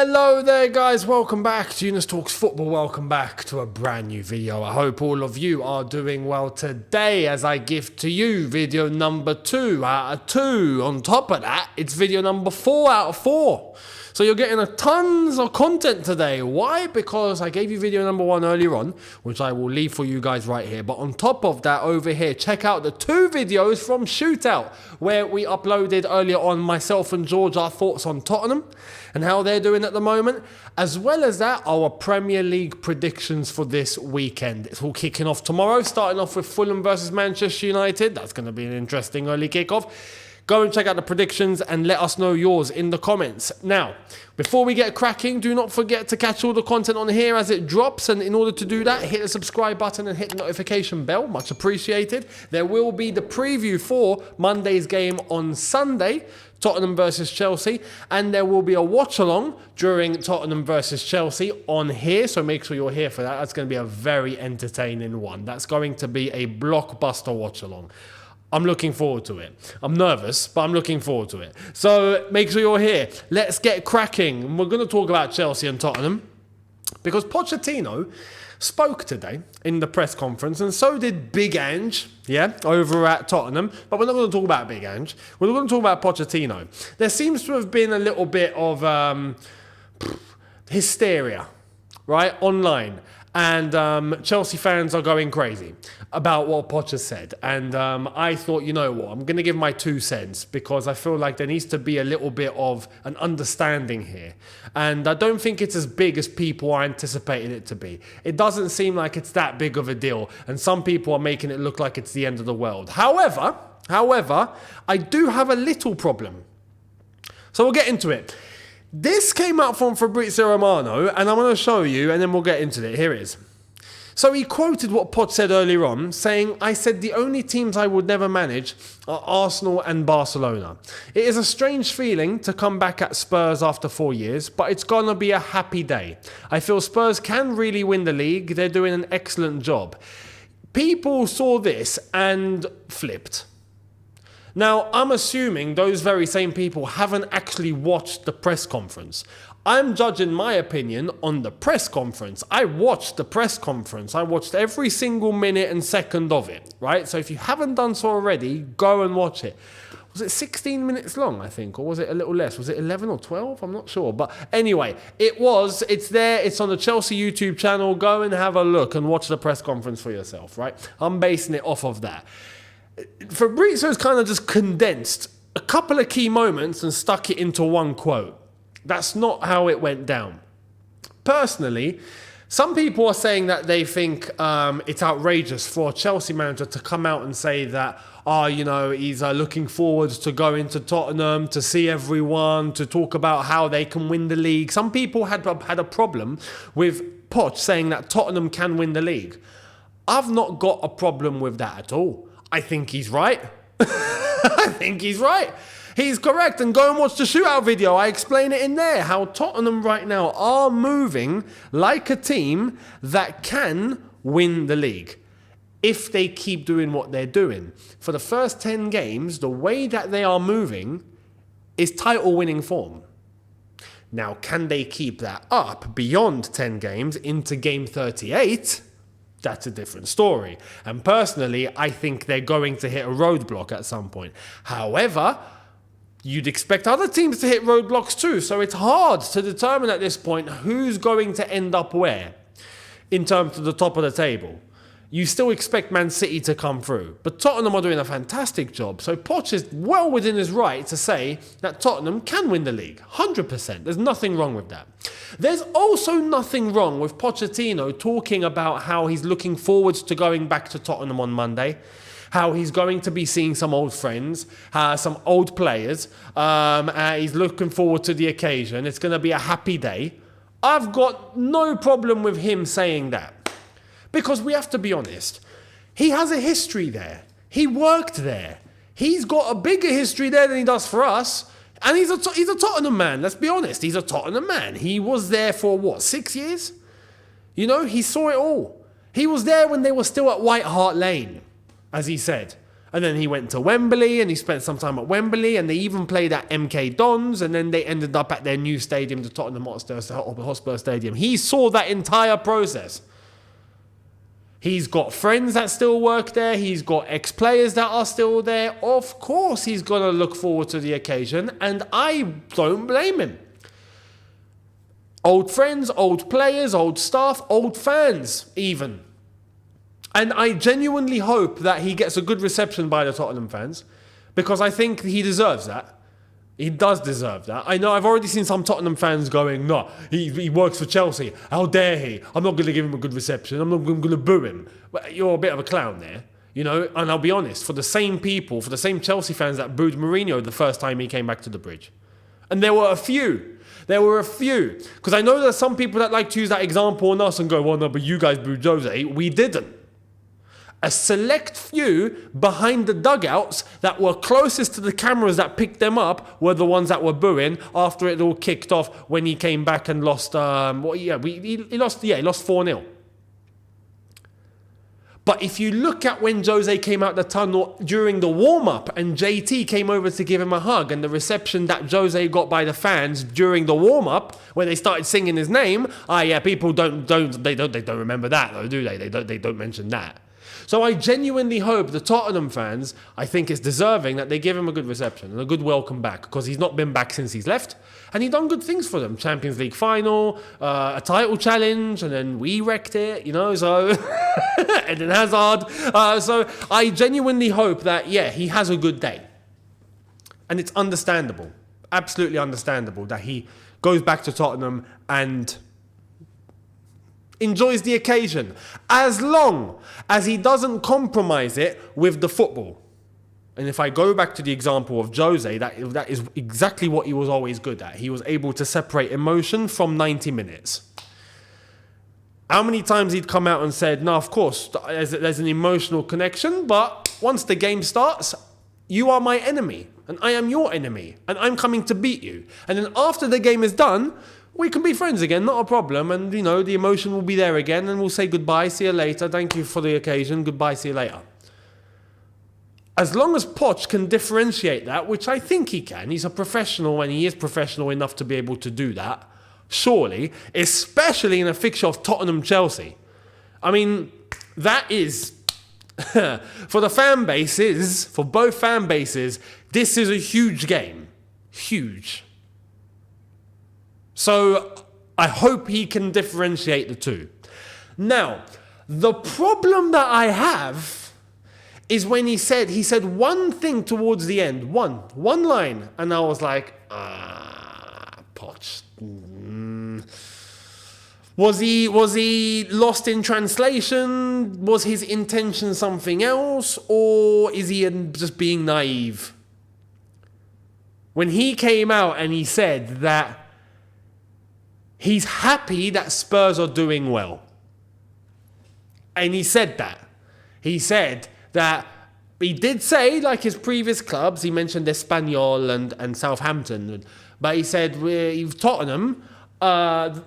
Hello there guys, welcome back to Younes Talks Football, welcome back to a brand new video. I hope all of you are doing well today as I give to you video number 2 out of 2. On top of that, it's video number 4 out of 4. So you're getting tons of content today. Why? Because I gave you video number 1 earlier on, which I will leave for you guys right here. But on top of that, over here, check out the 2 videos from Shootout, where we uploaded earlier on, myself and George, our thoughts on Tottenham and how they're doing at the moment. As well as that, our Premier League predictions for this weekend. It's all kicking off tomorrow, starting off with Fulham versus Manchester United. That's going to be an interesting early kickoff. Go and check out the predictions and let us know yours in the comments. Now, before we get cracking, do not forget to catch all the content on here as it drops. And in order to do that, hit the subscribe button and hit the notification bell. Much appreciated. There will be the preview for Monday's game on Sunday, Tottenham versus Chelsea. And there will be a watch-along during Tottenham versus Chelsea on here. So make sure you're here for that. That's going to be a very entertaining one. That's going to be a blockbuster watch-along. I'm looking forward to it. I'm nervous, but I'm looking forward to it. So make sure you're here. Let's get cracking. We're going to talk about Chelsea and Tottenham because Pochettino spoke today in the press conference, and so did Big Ange, over at Tottenham. But we're not going to talk about Big Ange. We're going to talk about Pochettino. There seems to have been a little bit of hysteria, right, online. And Chelsea fans are going crazy about what Poch has said. And I thought, you know what, I'm going to give my 2 cents because I feel like there needs to be a little bit of an understanding here. And I don't think it's as big as people are anticipating it to be. It doesn't seem like it's that big of a deal. And some people are making it look like it's the end of the world. However, I do have a little problem. So we'll get into it. This came out from Fabrizio Romano, and I'm going to show you, and then we'll get into it. Here it is. So he quoted what Poch said earlier on, saying, I said the only teams I would never manage are Arsenal and Barcelona. It is a strange feeling to come back at Spurs after 4 years, but it's going to be a happy day. I feel Spurs can really win the league. They're doing an excellent job. People saw this and flipped. Now, I'm assuming those very same people haven't actually watched the press conference. I'm judging my opinion on the press conference. I watched the press conference. I watched every single minute and second of it, right? So if you haven't done so already, go and watch it. Was it 16 minutes long, I think, or was it a little less? Was it 11 or 12? I'm not sure. But anyway, it's there. It's on the Chelsea YouTube channel. Go and have a look and watch the press conference for yourself, right? I'm basing it off of that. Fabrizio's kind of just condensed a couple of key moments and stuck it into one quote. That's not how it went down. Personally, some people are saying that they think it's outrageous for a Chelsea manager to come out and say that, he's looking forward to going to Tottenham, to see everyone, to talk about how they can win the league. Some people had a problem with Poch saying that Tottenham can win the league. I've not got a problem with that at all. I think he's right. I think he's right. He's correct. And go and watch the Shootout video. I explain it in there how Tottenham right now are moving like a team that can win the league if they keep doing what they're doing. For the first 10 games, the way that they are moving is title-winning form. Now, can they keep that up beyond 10 games into game 38? That's a different story. And personally, I think they're going to hit a roadblock at some point. However, you'd expect other teams to hit roadblocks too. So it's hard to determine at this point who's going to end up where in terms of the top of the table. You still expect Man City to come through. But Tottenham are doing a fantastic job. So Poch is well within his right to say that Tottenham can win the league. 100%. There's nothing wrong with that. There's also nothing wrong with Pochettino talking about how he's looking forward to going back to Tottenham on Monday, how he's going to be seeing some old friends, some old players. He's looking forward to the occasion. It's going to be a happy day. I've got no problem with him saying that. Because we have to be honest, he has a history there. He worked there. He's got a bigger history there than he does for us. And he's a Tottenham man, let's be honest. He's a Tottenham man. He was there for, 6 years? He saw it all. He was there when they were still at White Hart Lane, as he said. And then he went to Wembley and he spent some time at Wembley, and they even played at MK Dons, and then they ended up at their new stadium, the Tottenham Hotspur Stadium. He saw that entire process. He's got friends that still work there. He's got ex-players that are still there. Of course he's going to look forward to the occasion, and I don't blame him. Old friends, old players, old staff, old fans even. And I genuinely hope that he gets a good reception by the Tottenham fans, because I think he deserves that. He does deserve that. I know I've already seen some Tottenham fans going, no, he works for Chelsea. How dare he? I'm not going to give him a good reception. I'm not going to boo him. Well, you're a bit of a clown there, you know. And I'll be honest, for the same people, for the same Chelsea fans that booed Mourinho the first time he came back to the Bridge. And there were a few. Because I know there's some people that like to use that example on us and go, well, no, but you guys booed Jose. We didn't. A select few behind the dugouts that were closest to the cameras that picked them up were the ones that were booing after it all kicked off when he came back and lost. He lost 4-0. But if you look at when Jose came out the tunnel during the warm-up and JT came over to give him a hug, and the reception that Jose got by the fans during the warm-up when they started singing his name, people don't remember that though, do they? They don't mention that. So I genuinely hope the Tottenham fans, I think it's deserving that they give him a good reception and a good welcome back, because he's not been back since he's left, and he's done good things for them. Champions League final, a title challenge, and then we wrecked it, you know, so and then Hazard. So I genuinely hope that, he has a good day. And it's understandable, absolutely understandable, that he goes back to Tottenham and enjoys the occasion, as long as he doesn't compromise it with the football. And if I go back to the example of Jose, that is exactly what he was always good at. He was able to separate emotion from 90 minutes. How many times he'd come out and said, no, of course, there's an emotional connection, but once the game starts, you are my enemy, and I am your enemy, and I'm coming to beat you. And then after the game is done, we can be friends again, not a problem. And, you know, the emotion will be there again, and we'll say goodbye, see you later, thank you for the occasion, goodbye, see you later. As long as Poch can differentiate that, which I think he can, he's a professional and he is professional enough to be able to do that, surely, especially in a fixture of Tottenham-Chelsea. I mean, that is, for the fan bases, for both fan bases, this is a huge game. Huge. So I hope he can differentiate the two. Now, the problem that I have is when he said one thing towards the end, one line, and I was like, Poch. Was he lost in translation? Was his intention something else? Or is he just being naive? When he came out and he said that he's happy that Spurs are doing well. And he said that. He said that he did say, like his previous clubs, he mentioned Espanyol and Southampton, but he said, with Tottenham, I'm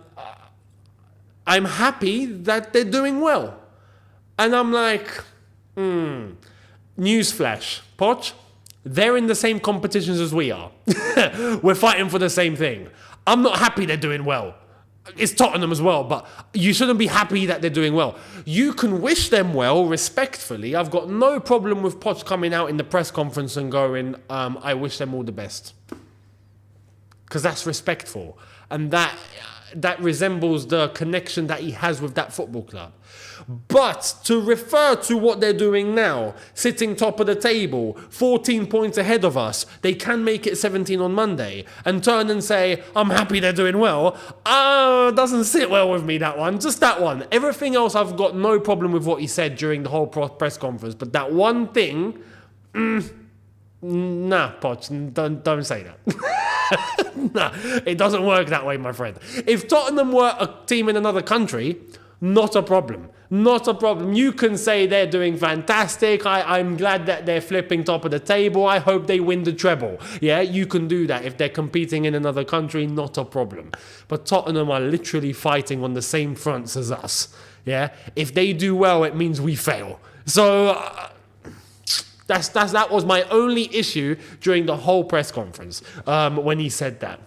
happy that they're doing well. And I'm like, newsflash, Poch, they're in the same competitions as we are. We're fighting for the same thing. I'm not happy they're doing well. It's Tottenham as well, but you shouldn't be happy that they're doing well. You can wish them well respectfully. I've got no problem with Poch coming out in the press conference and going, I wish them all the best. Because that's respectful. And that resembles the connection that he has with that football club. But to refer to what they're doing now, sitting top of the table, 14 points ahead of us, they can make it 17 on Monday, and turn and say, I'm happy they're doing well, doesn't sit well with me, that one. Just that one. Everything else, I've got no problem with what he said during the whole press conference, but that one thing, nah, Poch, don't say that. Nah, it doesn't work that way, my friend. If Tottenham were a team in another country, not a problem. Not a problem. You can say they're doing fantastic. I'm glad that they're flipping top of the table. I hope they win the treble. Yeah, you can do that. If they're competing in another country, not a problem. But Tottenham are literally fighting on the same fronts as us. Yeah, if they do well, it means we fail. So, That was my only issue during the whole press conference when he said that.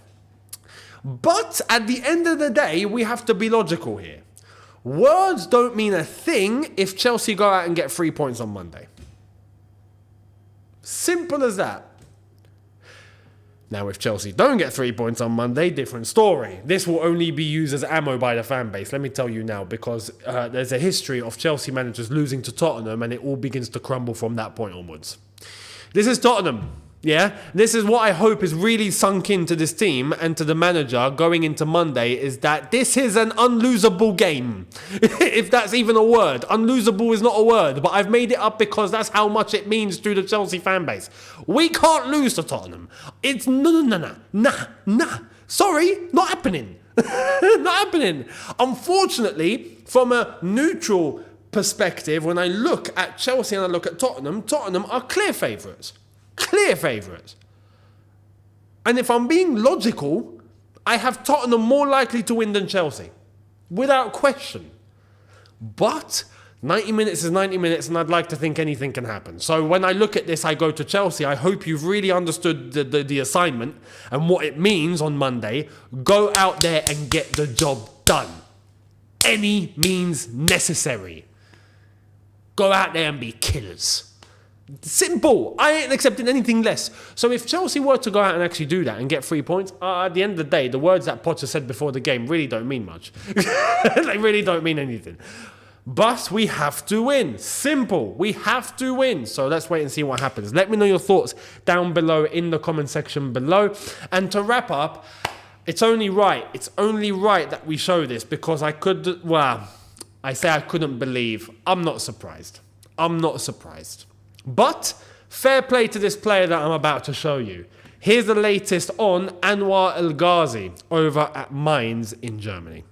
But at the end of the day, we have to be logical here. Words don't mean a thing if Chelsea go out and get 3 points on Monday. Simple as that. Now, if Chelsea don't get 3 points on Monday, different story. This will only be used as ammo by the fan base. Let me tell you now, because there's a history of Chelsea managers losing to Tottenham, and it all begins to crumble from that point onwards. This is Tottenham. Yeah, this is what I hope is really sunk into this team and to the manager going into Monday, is that this is an unlosable game. If that's even a word. Unlosable is not a word, but I've made it up because that's how much it means to the Chelsea fan base. We can't lose to Tottenham. It's nah. Sorry, not happening. Not happening. Unfortunately, from a neutral perspective, when I look at Chelsea and I look at Tottenham are clear favourites. Clear favourites. And if I'm being logical, I have Tottenham more likely to win than Chelsea. Without question. But 90 minutes is 90 minutes, and I'd like to think anything can happen. So when I look at this, I go to Chelsea. I hope you've really understood the assignment and what it means on Monday. Go out there and get the job done. Any means necessary. Go out there and be killers. Simple. I ain't accepting anything less. So if Chelsea were to go out and actually do that and get 3 points, at the end of the day, the words that Potter said before the game really don't mean much. They really don't mean anything. But we have to win. Simple. We have to win. So let's wait and see what happens. Let me know your thoughts down below in the comment section below. And to wrap up, it's only right. It's only right that we show this, because I couldn't believe. I'm not surprised. But fair play to this player that I'm about to show you. Here's the latest on Anwar El Ghazi over at Mainz in Germany.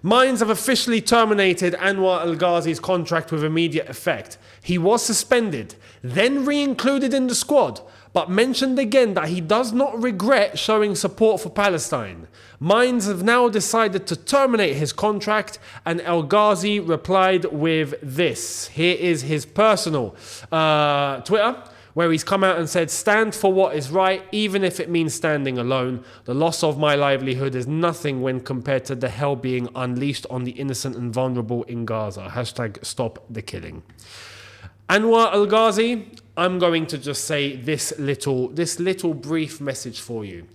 Mainz have officially terminated Anwar El Ghazi's contract with immediate effect. He was suspended, then re-included in the squad, but mentioned again that he does not regret showing support for Palestine. Mainz have now decided to terminate his contract, and El Ghazi replied with this. Here is his personal Twitter, where he's come out and said, "Stand for what is right, even if it means standing alone. The loss of my livelihood is nothing when compared to the hell being unleashed on the innocent and vulnerable in Gaza. Hashtag stop the killing." Anwar El Ghazi, I'm going to just say this little brief message for you.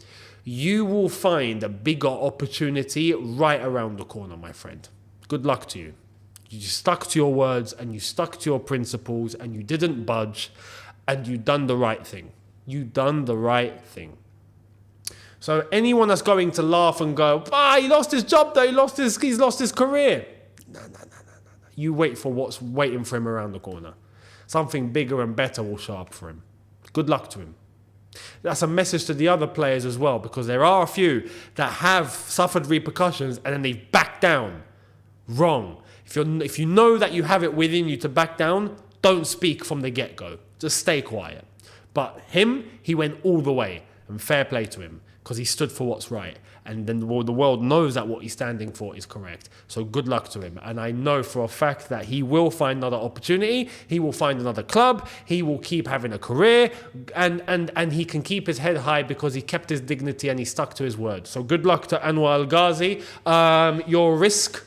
You will find a bigger opportunity right around the corner, my friend. Good luck to you. You stuck to your words and you stuck to your principles and you didn't budge and you done the right thing. You done the right thing. So anyone that's going to laugh and go, he lost his job though, he's lost his career. No. You wait for what's waiting for him around the corner. Something bigger and better will show up for him. Good luck to him. That's a message to the other players as well, because there are a few that have suffered repercussions and then they've backed down. Wrong. If you know that you have it within you to back down, don't speak from the get-go. Just stay quiet. But him, he went all the way, and fair play to him, because he stood for what's right. And then the world knows that what he's standing for is correct. So good luck to him. And I know for a fact that he will find another opportunity. He will find another club. He will keep having a career. And he can keep his head high because he kept his dignity and he stuck to his word. So good luck to Anwar El Ghazi. Your risk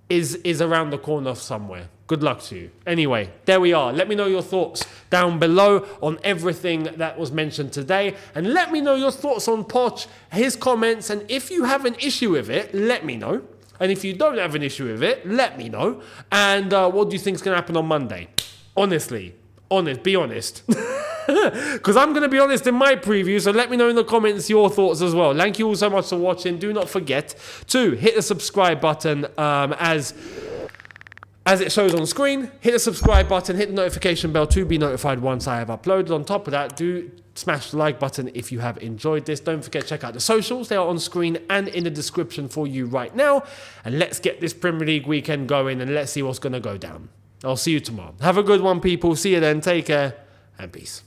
is around the corner somewhere. Good luck to you. Anyway, there we are. Let me know your thoughts down below on everything that was mentioned today. And let me know your thoughts on Poch, his comments. And if you have an issue with it, let me know. And if you don't have an issue with it, let me know. And what do you think is going to happen on Monday? Be honest. Because I'm going to be honest in my preview, so let me know in the comments your thoughts as well. Thank you all so much for watching. Do not forget to hit the subscribe button as it shows on screen. Hit the subscribe button, hit the notification bell to be notified once I have uploaded. On top of that, do smash the like button if you have enjoyed this. Don't forget to check out the socials. They are on screen and in the description for you right now. And let's get this Premier League weekend going and let's see what's going to go down. I'll see you tomorrow. Have a good one, people. See you then. Take care and peace.